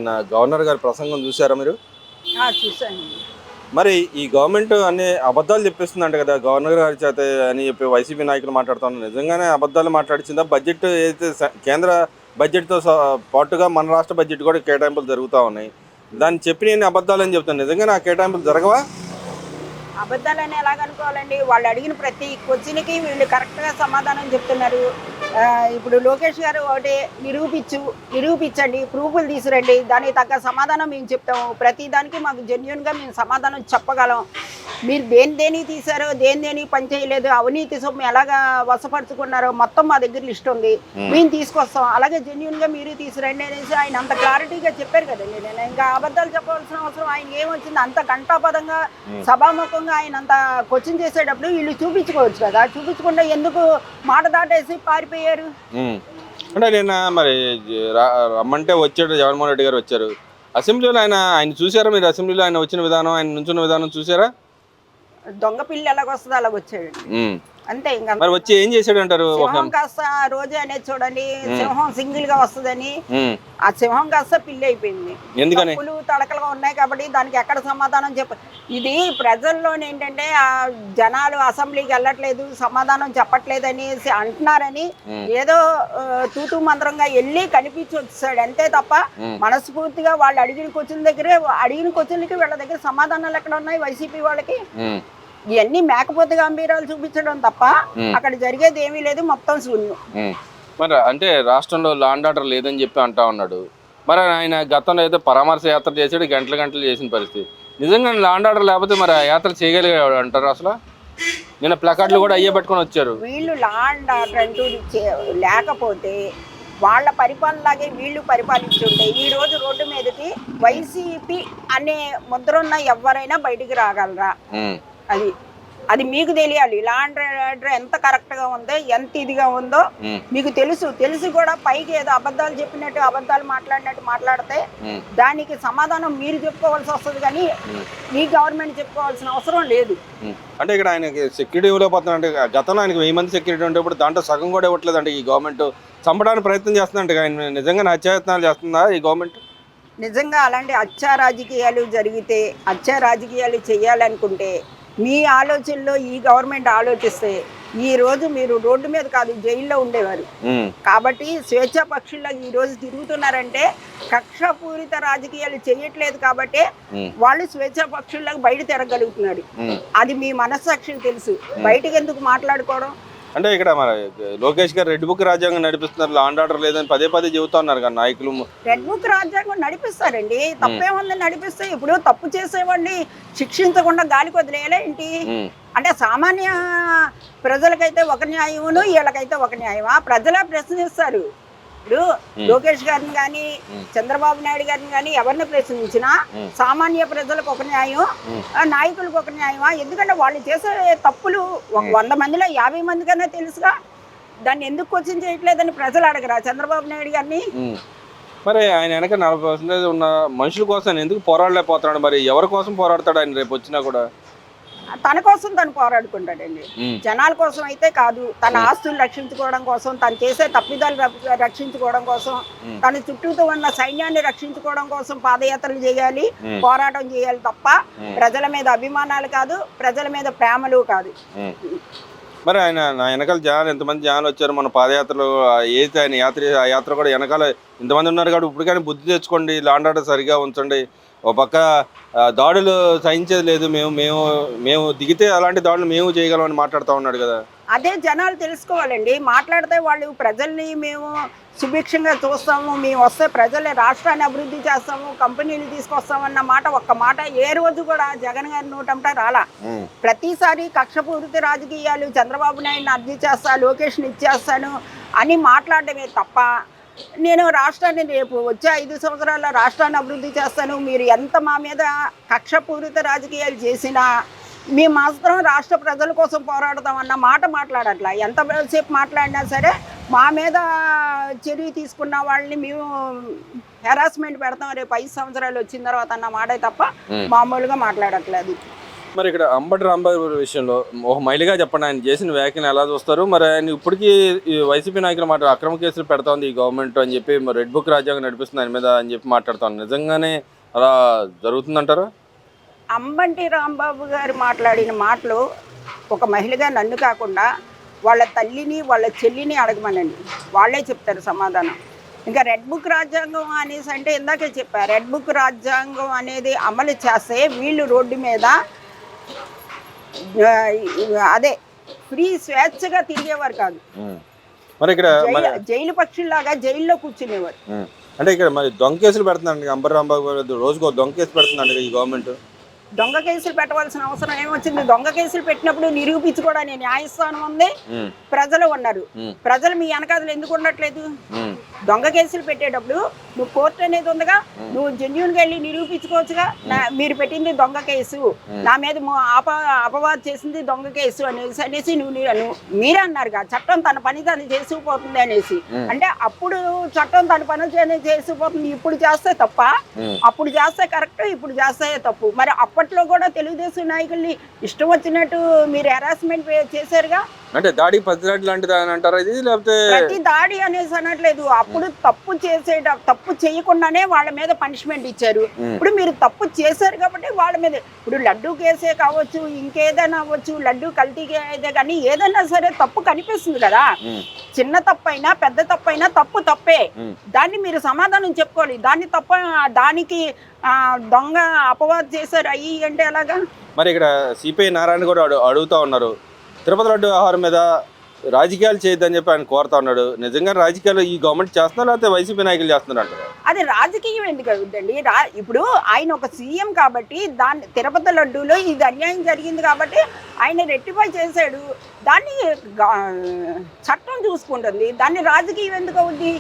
నిన్న గవర్నర్ గారి ప్రసంగం చూసారా మీరు? చూసాను. మరి ఈ గవర్నమెంట్ అన్ని అబద్ధాలు చెప్పిస్తుందంట కదా గవర్నర్ గారి చేత అని చెప్పి వైసీపీ నాయకులు మాట్లాడుతున్నారు. నిజంగానే అబద్ధాలు మాట్లాడించిందా? బడ్జెట్ ఏదైతే కేంద్ర బడ్జెట్తో పాటుగా మన రాష్ట్ర బడ్జెట్ కూడా కేటాయింపులు జరుగుతూ ఉన్నాయి. దాన్ని చెప్పిన అబద్ధాలు అని చెప్తాను. నిజంగానే ఆ కేటాయింపులు జరగవా? అబద్ధాలని ఎలాగనుకోవాలండి? వాళ్ళు అడిగిన ప్రతి క్వశ్చన్కి వీళ్ళు కరెక్ట్గా సమాధానం చెప్తున్నారు. ఇప్పుడు లోకేష్ గారు ఒకటి నిరూపించండి, ప్రూఫ్లు తీసుకురండి, దానికి తగ్గ సమాధానం మేము చెప్తాము. ప్రతి దానికి మాకు జెన్యున్గా మేము సమాధానం చెప్పగలం. మీరు దేని తీశారో దేని పని చేయలేదు, అవినీతి సొమ్ము ఎలాగా వశపరుచుకున్నారో మొత్తం మా దగ్గర లిస్ట్ ఉంది, మేము తీసుకొస్తాం. అలాగే జెన్యున్గా మీరు తీసుకురండి అనేసి ఆయన అంత క్లారిటీగా చెప్పారు కదండి. నేను ఇంకా అబద్ధాలు చెప్పవలసిన అవసరం ఆయన ఏమొచ్చింది? అంత గంటాపదంగా సభాముఖంగా ఆయన అంత క్వశ్చన్ చేసేటప్పుడు వీళ్ళు చూపించుకోవచ్చు కదా. చూపించకుండా ఎందుకు మాట దాటేసి పారిపోయారు? అంటే నిన్న మరి రమ్మంటే వచ్చాడు జగన్మోహన్ రెడ్డి గారు వచ్చారు. అసెంబ్లీలో ఆయన చూసారా మీరు? అసెంబ్లీలో ఆయన వచ్చిన విధానం, ఆయన నుంచున్న విధానం చూసారా? దొంగ పిల్లి ఎలాగొస్తుంది అలా వచ్చాడు అంతే. ఇంకా మరి వచ్చి ఏం చేశాడు అంటారు? సింహం కాస్త రోజే అనేది చూడండి, సింహం సింగిల్ గా వస్తుందని ఆ సింహం కాస్త పిల్లి అయిపోయింది. ఎందుకని? తప్పులు తడకలుగా ఉన్నాయి కాబట్టి దానికి ఎక్కడ సమాధానం ఇది ప్రజల్లో ఏంటంటే ఆ జనాలు అసెంబ్లీకి వెళ్ళట్లేదు, సమాధానం చెప్పట్లేదు అనేసి అంటున్నారని ఏదో తూతూ మంత్రంగా వెళ్ళి కనిపించి వచ్చాడు అంతే తప్ప మనస్ఫూర్తిగా వాళ్ళు అడిగిన క్వశ్చన్లకి వీళ్ళ దగ్గర సమాధానాలు ఎక్కడ ఉన్నాయి వైసీపీ వాళ్ళకి? ఇవన్నీ మేకపోతే గంభీరాలు చూపించడం తప్ప అక్కడ జరిగేది ఏమీ లేదు, మొత్తం శూన్యం. మరి అంటే రాష్ట్రంలో లా అండ్ ఆర్డర్ లేదని చెప్పి అంటా ఉన్నాడు. మరి ఆయన గతంలో అయితే పరామర్శ యాత్ర చేసాడు, గంటలు చేసిన పరిస్థితి. నిజంగా లా అండ్ ఆర్డర్ లేకపోతే మరి ఆ యాత్ర చేయగలిగాడు అంటారు? అసలు నిన్న ప్లకార్డులు కూడా అయ్యే పట్టుకొని వచ్చారు. వీళ్ళు లా అండ్ ఆర్డర్ అంటూ లేకపోతే వాళ్ళ పరిపాలనలాగే వీళ్ళు పరిపాలించుంటే ఈ రోజు రోడ్డు మీదకి వైసీపీ అనే ముద్ర ఉన్న ఎవరైనా బయటికి రాగలరా? అది మీకు తెలియాలి. లా అండ్ ఆర్డర్ ఎంత కరెక్ట్ గా ఉందో, ఎంత ఇదిగా ఉందో మీకు తెలిసి కూడా పైకి ఏదో అబద్ధాలు చెప్పినట్టు అబద్ధాలు మాట్లాడితే దానికి సమాధానం మీరు చెప్పుకోవాల్సి వస్తుంది, కానీ మీ గవర్నమెంట్ చెప్పుకోవాల్సిన అవసరం లేదు. అంటే ఇక్కడ ఆయనకి సెక్యూరిటీ ఇవ్వలేకపోతున్నా, గతంలో ఆయనకి 1000 మంది సెక్యూరిటీ ఉంటే ఇప్పుడు దాంట్లో సగం కూడా ఇవ్వట్లేదు అంటే ఈ గవర్నమెంట్ చంపడానికి ప్రయత్నం చేస్తుందంటే ఆయన నిజంగా హత్యాయత్నాలు చేస్తుందా ఈ గవర్నమెంట్? నిజంగా అలాంటి హత్యా రాజకీయాలు జరిగితే, హత్యా రాజకీయాలు చేయాలనుకుంటే మీ ఆలోచనలో ఈ గవర్నమెంట్ ఆలోచిస్తే ఈ రోజు మీరు రోడ్డు మీద కాదు జైల్లో ఉండేవారు. కాబట్టి స్వేచ్ఛా పక్షుల్లో ఈ రోజు తిరుగుతున్నారంటే కక్షపూరిత రాజకీయాలు చేయట్లేదు కాబట్టి వాళ్ళు స్వేచ్ఛా పక్షుల్లోకి బయట తిరగలుగుతున్నారు. అది మీ మనస్సాక్షికి తెలుసు, బయటకు ఎందుకు మాట్లాడుకోవడం? అంటే ఇక్కడ మరి లోకేష్ గారు రెడ్ బుక్ రాజ్యాంగం నడిపిస్తున్నారు, లా అండ్ ఆర్డర్ లేదని పదే చెబుతా ఉన్నారు కదా నాయకులు. రెడ్ బుక్ రాజ్యాంగం నడిపిస్తారండి, తప్పేముంది నడిపిస్తే. ఇప్పుడు తప్పు చేసేవాడిని శిక్షించకుండా గాలికి వదిలేయాలా ఏంటి? అంటే సామాన్య ప్రజలకైతే ఒక న్యాయమును, వీళ్ళకైతే ఒక న్యాయమా? ప్రజలే ప్రశ్నిస్తారు. ఇప్పుడు లోకేష్ గారిని కానీ చంద్రబాబు నాయుడు గారిని కానీ ఎవరిని ప్రశ్నించినా సామాన్య ప్రజలకు ఒక న్యాయం, నాయకులకు ఒక న్యాయమా? ఎందుకంటే వాళ్ళు చేసే తప్పులు 100 మందిలో 50 మందికన్నా తెలుసుగా. దాన్ని ఎందుకు క్వశ్చన్ చేయట్లేదని ప్రజలు అడగరా చంద్రబాబు నాయుడు గారిని? మరి ఆయన వెనక 40% ఉన్న మనుషుల కోసం ఎందుకు పోరాడలేకపోతున్నాడు? మరి ఎవరి కోసం పోరాడతాడు ఆయన రేపు వచ్చినా కూడా? తన కోసం తను పోరాడుకుంటాడండి, జనాల కోసం అయితే కాదు. తన ఆస్తులు రక్షించుకోవడం కోసం, తను చేసే తప్పిదాలు రక్షించుకోవడం కోసం, తన చుట్టూతో ఉన్న సైన్యాన్ని రక్షించుకోవడం కోసం పాదయాత్రలు చేయాలి, పోరాటం చేయాలి తప్ప ప్రజల మీద అభిమానాలు కాదు, ప్రజల మీద ప్రేమలు కాదు. మరి ఆయన నా వెనకాల జనాలు ఎంతమంది జనాలు వచ్చారు మన పాదయాత్రలో, ఏదైతే ఆయన ఆ యాత్ర కూడా వెనకాల ఇంతమంది ఉన్నారు కాబట్టి ఇప్పుడు కానీ బుద్ధి తెచ్చుకోండి, లా అండ్ ఆర్డర్ సరిగా ఉంచండి. ఒక పక్క దాడులు సహించేది లేదు, మేము దిగితే అలాంటి దాడులు మేము చేయగలమని మాట్లాడుతూ ఉన్నాడు కదా. అదే జనాలు తెలుసుకోవాలండి. మాట్లాడితే వాళ్ళు ప్రజల్ని మేము సుభిక్షంగా చూస్తాము, మేము వస్తే ప్రజలే రాష్ట్రాన్ని అభివృద్ధి చేస్తాము, కంపెనీలు తీసుకొస్తామన్న మాట ఒక్క మాట ఏ రోజు కూడా జగన్ గారి నోటంట రాలా. ప్రతిసారి కక్షపూరిత రాజకీయాలు, చంద్రబాబు నాయుడిని అర్జీ చేస్తా, లోకేష్ని ఇచ్చేస్తాను అని మాట్లాడటమే తప్ప నేను రాష్ట్రాన్ని రేపు వచ్చే 5 సంవత్సరాల్లో రాష్ట్రాన్ని అభివృద్ధి చేస్తాను, మీరు ఎంత మా మీద కక్షపూరిత రాజకీయాలు చేసినా మేము మాత్రం రాష్ట్ర ప్రజల కోసం పోరాడతామన్న మాట మాట్లాడట్లా. ఎంతసేపు మాట్లాడినా సరే మా మీద చర్య తీసుకున్న వాళ్ళని మేము హెరాస్మెంట్ పెడతాం రేపు 5 సంవత్సరాలు వచ్చిన తర్వాత అన్న మాట తప్ప మామూలుగా మాట్లాడట్లేదు. మరి ఇక్కడ అంబటి రాంబాబు విషయంలో ఒక మహిళగా చెప్పండి, ఆయన చేసిన వ్యాఖ్యలు ఎలా చూస్తారు? మరి ఆయన ఇప్పటికీ ఈ వైసీపీ నాయకులు మాట అక్రమ కేసులు పెడతా ఉంది ఈ గవర్నమెంట్ అని చెప్పి, మరి రెడ్ బుక్ రాజ్యాంగం నడిపిస్తుంది ఆయన మీద అని చెప్పి మాట్లాడుతాను. నిజంగానే అలా జరుగుతుందంటారా? అంబటి రాంబాబు గారు మాట్లాడిన మాటలు ఒక మహిళగా నన్ను కాకుండా వాళ్ళ తల్లిని వాళ్ళ చెల్లిని అడగమనండి, వాళ్ళే చెప్తారు సమాధానం. ఇంకా రెడ్ బుక్ రాజ్యాంగం అనేసి అంటే ఇందాకే చెప్పారు, రెడ్ బుక్ రాజ్యాంగం అనేది అమలు చేస్తే వీళ్ళు రోడ్డు మీద అదే ఫ్రీ స్వేచ్ఛగా తిరిగేవారు కాదు, మరి ఇక్కడ జైలు పక్షుల్లాగా జైల్లో కూర్చునేవారు. అంటే ఇక్కడ మరి దొంగ కేసులు పెడుతుందండి అంబటి రాంబాబు, రోజుకో దొంగ కేసు పెడుతుందండి ఈ గవర్నమెంట్. దొంగ కేసులు పెట్టవలసిన అవసరం ఏమొచ్చింది? దొంగ కేసులు పెట్టినప్పుడు నిరూపించుకోవడానికి న్యాయస్థానం ఉంది, ప్రజలు ఉన్నారు. ప్రజలు మీ వెనకాదలు ఎందుకు ఉండట్లేదు? దొంగ కేసులు పెట్టేటప్పుడు నువ్వు కోర్టు అనేది ఉందిగా, నువ్వు జెన్యూన్గా వెళ్ళి నిరూపించుకోవచ్చుగా. మీరు పెట్టింది దొంగ కేసు, నా మీద అపవాదం చేసింది దొంగ కేసు అనేసి నువ్వు మీరే అన్నారుగా, చట్టం తన పని తను చేసుకుపోతుంది అనేసి. అంటే అప్పుడు చట్టం తన పని చేసుకుపోతుంది, ఇప్పుడు చేస్తే తప్ప? అప్పుడు చేస్తే కరెక్ట్, ఇప్పుడు చేస్తే తప్పు. మరి అప్పట్లో కూడా తెలుగుదేశం నాయకుల్ని ఇష్టం వచ్చినట్టు మీరు హెరాస్మెంట్ చేశారుగా. అంటే దాడి పద్ధతి లాంటిది అని అంటారా ఇది? లేకపోతే ప్రతి దాడి అనేసి అనట్లేదు, అప్పుడు తప్పు చేయకుండానే వాళ్ళ మీద పనిష్మెంట్ ఇచ్చారు. ఇప్పుడు మీరు తప్పు చేశారు కాబట్టి వాళ్ళ మీద, ఇప్పుడు లడ్డూ కేసే కావచ్చు, ఇంకేదైనా అవ్వచ్చు, లడ్డూ కల్తీ అయితే కానీ ఏదైనా సరే తప్పు కనిపిస్తుంది కదా. చిన్న తప్పైనా పెద్ద తప్పైనా తప్పు తప్పే, దాన్ని మీరు సమాధానం చెప్పుకోవాలి. దానికి దొంగ అపవాదం చేశారు అయ్యి అంటే ఎలాగా? మరి ఇక్కడ సిపిఐ నారాయణ కూడా అడుగుతా ఉన్నారు, తిరుపతి లడ్డు వ్యవహారం మీద రాజకీయాలు చేయొద్దని చెప్పి ఆయన కోరుతా ఉన్నాడు. నిజంగా రాజకీయాలు ఈ గవర్నమెంట్ చేస్తున్నారు లేకపోతే వైసీపీ నాయకులు చేస్తున్నారు అంటారు? అది రాజకీయం ఎందుకు అవుతుందండి? ఇప్పుడు ఆయన ఒక సీఎం కాబట్టి దాన్ని తిరుపతి లడ్డూలో ఇది అన్యాయం జరిగింది కాబట్టి ఆయన రెక్టిఫై చేశాడు, దాన్ని చట్టం చూసుకుంటుంది, దాన్ని రాజకీయం ఎందుకు అవుద్ది?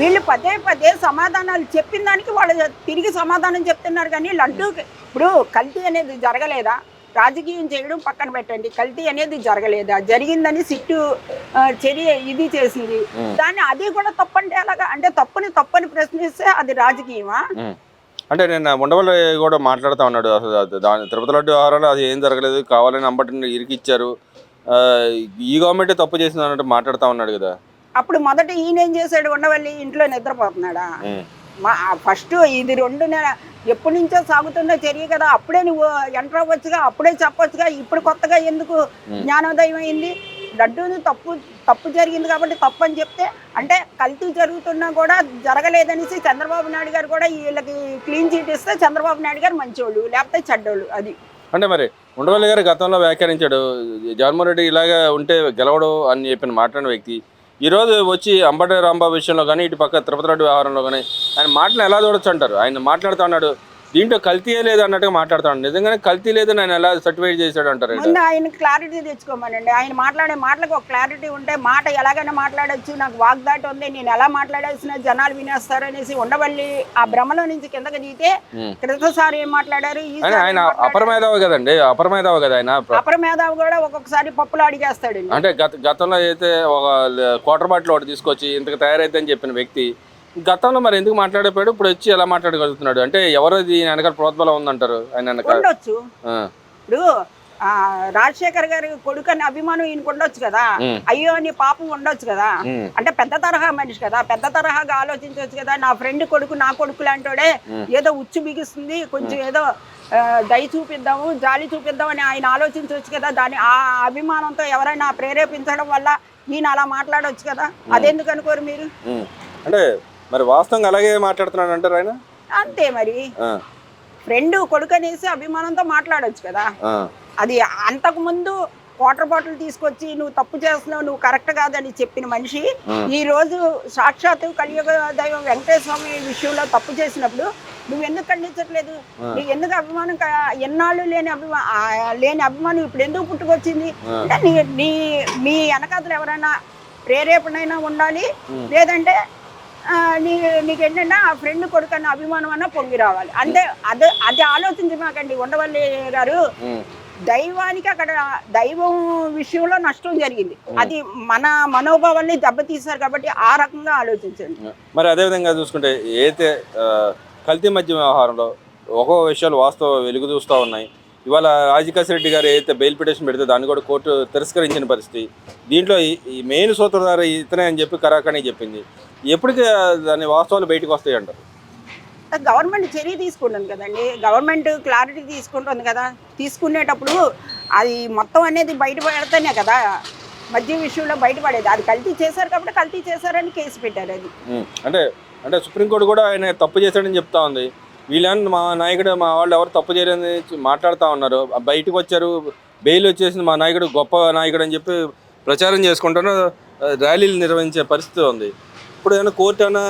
వీళ్ళు పదే పదే సమాధానాలు చెప్పిన దానికి వాళ్ళు తిరిగి సమాధానం చెప్తున్నారు. కానీ లడ్డూకి ఇప్పుడు కల్తీ అనేది జరగలేదా? రాజకీయం చేయడం పక్కన పెట్టండి, కల్తీ అనేది జరగలేదా? జరిగిందని సిట్టు చర్య ఇది చేసింది, దాన్ని అది కూడా తప్పంటే ఎలాగా? అంటే తప్పని ప్రశ్నిస్తే అది రాజకీయమా? అంటే నేను ఉండవల్లి కూడా మాట్లాడుతూ ఉన్నాడు, అసలు దాని తిరుపతి లడ్డు వ్యవహారంలో అది ఏం జరగలేదు, కావాలని అంబటిని ఇరికిచ్చారు, ఈ గవర్నమెంటే తప్పు చేసింది అన్నట్టు మాట్లాడుతూ ఉన్నాడు కదా. అప్పుడు మొదట ఈయన ఏం చేశాడు? ఉండవల్లి ఇంట్లో నిద్రపోతున్నాడా? ఫస్ట్ ఇది 2 నెలల ఎప్పటి నుంచో సాగుతున్న చర్య కదా, అప్పుడే నువ్వు ఎంటర్ అవ్వచ్చుగా, అప్పుడే చెప్పొచ్చుగా. ఇప్పుడు కొత్తగా ఎందుకు జ్ఞానోదయం అయింది? లడ్డూని తప్పు జరిగింది కాబట్టి తప్పు అని చెప్తే, అంటే కల్తీ జరుగుతున్నా కూడా జరగలేదనేసి చంద్రబాబు నాయుడు గారు కూడా వీళ్ళకి క్లీన్ చీట్ ఇస్తే చంద్రబాబు నాయుడు గారు మంచోళ్ళు లేకపోతే చెడ్డోళ్ళు. అది అంటే మరి ఉండవల్లి గారు గతంలో వ్యాఖ్యానించాడు, జగన్మోహన్ రెడ్డి ఇలాగే ఉంటే గెలవడు అని చెప్పిన మాట్లాడిన వ్యక్తి ఈరోజు వచ్చి అంబటి రాంబాబు విషయంలో కానీ ఇటు పక్క తిరుపతి లడ్డు వ్యవహారంలో కానీ ఆయన మాటలు ఎలా చూడొచ్చు అంటారు? ఆయన మాట్లాడుతూ ఉన్నాడు దీంట్లో కల్తీయే లేదు అన్నట్టుగా మాట్లాడుతాడు. నిజంగానే కల్తీ లేదని ఆయన ఎలా సర్టిఫై చేశాడు అంటారు? ముందు ఆయన క్లారిటీ తెచ్చుకోమనండి. ఆయన మాట్లాడే మాటలకు ఒక క్లారిటీ ఉంటే, మాట ఎలాగైనా మాట్లాడచ్చు, నాకు వాగ్దాటి ఉంది, నేను ఎలా మాట్లాడాల్సిన జనాలు వినేస్తారు అనేసి ఉండవల్లి ఆ భ్రమలో నుంచి కిందకి దిగితే కృష్ణసారి ఏం మాట్లాడారు? ఆయన అపరమేధావు కదండి, అపరమేధావు కదా ఆయన. అపరమేధావు కూడా ఒక్కొక్కసారి పప్పులు అడిగేస్తాడు. అంటే గతంలో అయితే ఒక క్వార్టర్ బాటిల్ ఒకటి తీసుకొచ్చి ఇంతకు తయారైద్దని చెప్పిన వ్యక్తి గతంలో మరి ఎందుకు మాట్లాడేపోయాడు, ఇప్పుడు వచ్చి ఎలా మాట్లాడగలుగుతున్నాడు? అంటే ఎవరు దీని వెనకాల ప్రోత్బలం ఉందంటారు? ఆయన ఉండొచ్చు, ఇప్పుడు రాజశేఖర్ గారి కొడుకు అని అభిమానం ఈయనకు ఉండొచ్చు కదా, అయ్యో అని పాపం ఉండొచ్చు కదా. అంటే పెద్ద తరహా మనిషి కదా, పెద్ద తరహాగా ఆలోచించవచ్చు కదా. నా ఫ్రెండ్ కొడుకు నా కొడుకు లాంటోడే, ఏదో ఉచ్చు బిగిస్తుంది, కొంచెం ఏదో దయ చూపిద్దాము, జాలి చూపిద్దాం అని ఆయన ఆలోచించవచ్చు కదా. దాని ఆ అభిమానంతో ఎవరైనా ప్రేరేపించడం వల్ల ఈయన అలా మాట్లాడవచ్చు కదా. అదెందుకు అనుకోరు మీరు? అంటే మరి వాస్తవంగా అలాగే మాట్లాడుతున్నాడు అంటారు ఆయన? అంతే మరి, ఫ్రెండ్ కొడుకు అనేసి అభిమానంతో మాట్లాడొచ్చు కదా. అది అంతకు ముందు వాటర్ బాటిల్ తీసుకొచ్చి నువ్వు తప్పు చేస్తున్నావు, నువ్వు కరెక్ట్ కాదని చెప్పిన మనిషి ఈ రోజు సాక్షాత్తు కలియుగ దైవం వెంకటేశ్వర స్వామి విషయంలో తప్పు చేసినప్పుడు నువ్వు ఎందుకు ఖండించట్లేదు? నీకు ఎందుకు అభిమానం? ఎన్నాళ్ళు లేని అభిమానం ఇప్పుడు ఎందుకు పుట్టుకొచ్చింది? అంటే నీ వెనకాతలు ఎవరైనా ప్రేరేపణైనా ఉండాలి, లేదంటే నీకేంటంటే ఆ ఫ్రెండ్ కొడుకు అన్న అభిమానం అన్న పొంగి రావాలి. అంటే అది ఆలోచించమాకండి ఉండవల్లి గారు. దైవానికి అక్కడ దైవం విషయంలో నష్టం జరిగింది, అది మన మనోభావాల్ని దెబ్బతీశారు కాబట్టి ఆ రకంగా ఆలోచించండి. మరి అదేవిధంగా చూసుకుంటే అయితే కల్తీ మద్యం వ్యవహారంలో ఒక్కో విషయాలు వాస్తవ వెలుగు చూస్తూ ఉన్నాయి. ఇవాళ రాజకేశ్ రెడ్డి గారు ఏదైతే బెయిల్ పిటిషన్ పెడితే దాన్ని కూడా కోర్టు తిరస్కరించిన పరిస్థితి. దీంట్లో ఈ మెయిన్ సూత్రధార ఇతనే అని చెప్పి కరాఖండి చెప్పింది. ఎప్పటికీ దాని వాస్తవాలు బయటకు వస్తాయి అంటారు? గవర్నమెంట్ చర్య తీసుకుంటుంది కదండి, గవర్నమెంట్ క్లారిటీ తీసుకుంటుంది కదా. తీసుకునేటప్పుడు అది మొత్తం అనేది బయట పెడితేనే కదా మద్యం విషయంలో బయటపడేది. అది కల్తీ చేశారు కాబట్టి కల్తీ చేశారని కేసు పెట్టారు. అది అంటే అంటే సుప్రీంకోర్టు కూడా ఆయన తప్పు చేశాడని చెప్తా ఉంది. వీళ్ళని మా నాయకుడు మా వాళ్ళు ఎవరు తప్పు చేయలేదని మాట్లాడుతూ ఉన్నారు. బయటకు వచ్చారు, బెయిల్ వచ్చేసింది, మా నాయకుడు గొప్ప నాయకుడు అని చెప్పి ప్రచారం చేసుకుంటాను, ర్యాలీలు నిర్వహించే పరిస్థితి ఉంది. ఇప్పుడు ఏమైనా కోర్టు అయినా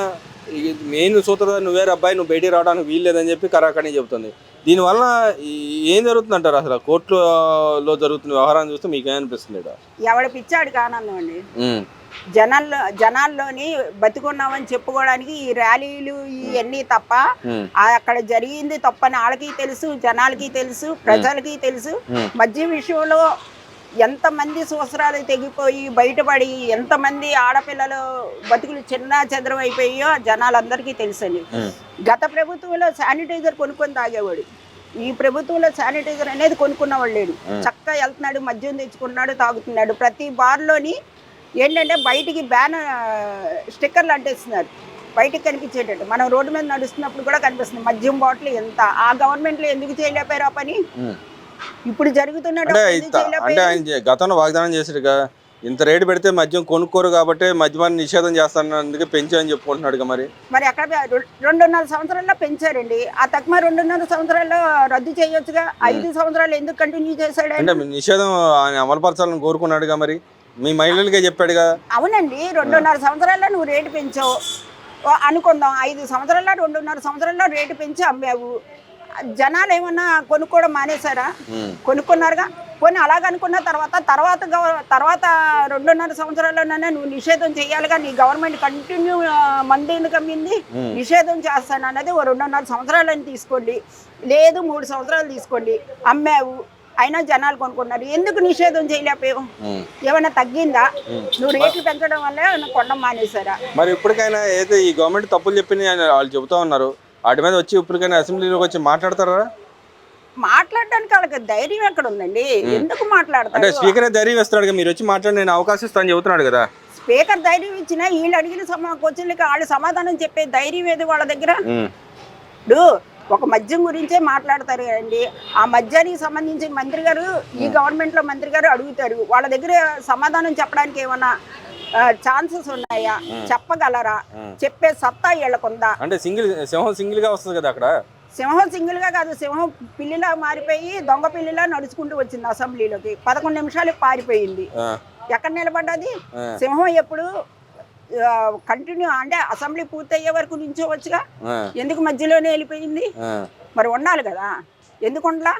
మెయిన్ సూత్రధారి నువ్వేరు అబ్బాయి, నువ్వు బయటికి రావడానికి వీల్లేదని చెప్పి కరాఖండి చెబుతుంది. దీనివల్ల ఏం జరుగుతుంది అంటారు? అసలు కోర్టులో జరుగుతున్న వ్యవహారాన్ని చూస్తే మీకు ఏమనిపిస్తుంది? ఎవడ పిచ్చాడు కానందం అండి. జనాల్లోని బతికున్నామని చెప్పుకోవడానికి ఈ ర్యాలీలు ఇవన్నీ తప్ప అక్కడ జరిగింది తప్పని వాళ్ళకి తెలుసు, జనాలకి తెలుసు, ప్రజలకి తెలుసు. మద్యం విషయంలో ఎంతమంది సంవత్సరాలు తెగిపోయి బయటపడి ఎంతమంది ఆడపిల్లలు బతుకులు చిన్న చదరం అయిపోయాయో జనాలందరికీ తెలుసండి. గత ప్రభుత్వంలో శానిటైజర్ కొనుక్కొని తాగేవాడు, ఈ ప్రభుత్వంలో శానిటైజర్ అనేది కొనుక్కున్నవాడు లేడు. చక్కగా వెళ్తున్నాడు, మద్యం తెచ్చుకుంటున్నాడు, తాగుతున్నాడు. ప్రతి బార్లోని ఏంటంటే బయటికి బ్యానర్ స్టిక్కర్లు అంటేస్తున్నారు, బయటకు కనిపించేటట్టు. మనం రోడ్డు మీద నడుస్తున్నప్పుడు కూడా కనిపిస్తుంది మద్యం బాటిల్ ఎంత. ఆ గవర్నమెంట్లో ఎందుకు చేయలేపారు ఆ పని? ఇప్పుడు జరుగుతున్నట్టు అంటే ఆయన గతంలో వాగ్దానం చేసిరుగా, ఇంత రేటు పెడితే మద్యం కొనుక్కోరు కాబట్టి మద్యమాన్ని నిషేధం చేస్తానందుకే పెంచని చెప్పుకుంటున్నాడు. మరి అక్కడ 2.5 సంవత్సరాల్లో పెంచారండి. ఆ తక్కువ 2.5 సంవత్సరాల్లో రద్దు చేయొచ్చుగా. 5 సంవత్సరాలు ఎందుకు కంటిన్యూ చేశాడు? అంటే నిషేధం ఆయన అమలుపరచాలని కోరుకున్నాడుగా, మరి మీ మహిళలకే చెప్పాడుగా. అవునండి, 2.5 సంవత్సరాల్లో నువ్వు రేటు పెంచావు అనుకుందాం. 5 సంవత్సరాల్లో 2.5 సంవత్సరాల్లో రేటు పెంచి అమ్మావు. జనాలు ఏమన్నా కొనుక్కోవడం మానేశారా? కొనుక్కున్నారుగా. పోనీ అలాగనుకున్న తర్వాత 2.5 సంవత్సరాల్లోనే నువ్వు నిషేధం చేయాలిగా. నీ గవర్నమెంట్ కంటిన్యూ మంది ఎందుకు అమ్మింది? నిషేధం చేస్తాను అన్నది 2.5 సంవత్సరాలని తీసుకోండి, లేదు 3 సంవత్సరాలు తీసుకోండి. అమ్మావు, అయినా జనాలు కొనుక్కున్నారు. ఎందుకు నిషేధం చేయలేకపోయావు? ఏమైనా తగ్గిందా? నువ్వు రేట్లు పెంచడం వల్ల ఏమైనా కొనడం మానేశారా? మరి ఇప్పటికైనా ఏదైతే ఈ గవర్నమెంట్ తప్పులు చెప్పింది వాళ్ళు చెబుతా ఉన్నారు, వాటి మీద వచ్చి ఇప్పటికైనా అసెంబ్లీలోకి వచ్చి మాట్లాడతారా? మాట్లాడడానికి వాళ్ళకి ధైర్యం ఎక్కడ ఉందండి? ఎందుకు మాట్లాడతారు? అంటే స్పీకర్ ధైర్యం ఇస్తున్నాడు, మీరు వచ్చి మాట్లాడి నేను అవకాశం ఇస్తాను చెబుతున్నాడు కదా. స్పీకర్ ధైర్యం ఇచ్చినా వీళ్ళు అడిగిన క్వశ్చన్లకి వాళ్ళు సమాధానం చెప్పే ధైర్యం ఏది వాళ్ళ దగ్గర? ఇప్పుడు ఒక మద్యం గురించే మాట్లాడతారు కదండి. ఆ మద్యానికి సంబంధించి మంత్రి గారు, ఈ గవర్నమెంట్లో మంత్రి గారు అడుగుతారు. వాళ్ళ దగ్గర సమాధానం చెప్పడానికి ఏమన్నా ఛాన్సెస్ ఉన్నాయా? చెప్పగలరా? చెప్పే సత్తా వీళ్ళకుందా? అంటే సింహం సింగిల్ గా వస్తుంది కదా. అక్కడ సింహం సింగిల్ గా కాదు, సింహం పిల్లిలా మారిపోయి దొంగ పిల్లిలా నడుచుకుంటూ వచ్చింది అసెంబ్లీలోకి. 11 నిమిషాలకు పారిపోయింది. ఎక్కడ నిలబడ్డది? సింహం ఎప్పుడు కంటిన్యూ అంటే అసెంబ్లీ పూర్తయ్యే వరకు నుంచోవచ్చుగా. ఎందుకు మధ్యలోనే వెళ్ళిపోయింది? మరి ఉండాలి కదా, ఎందుకు ఉండలా?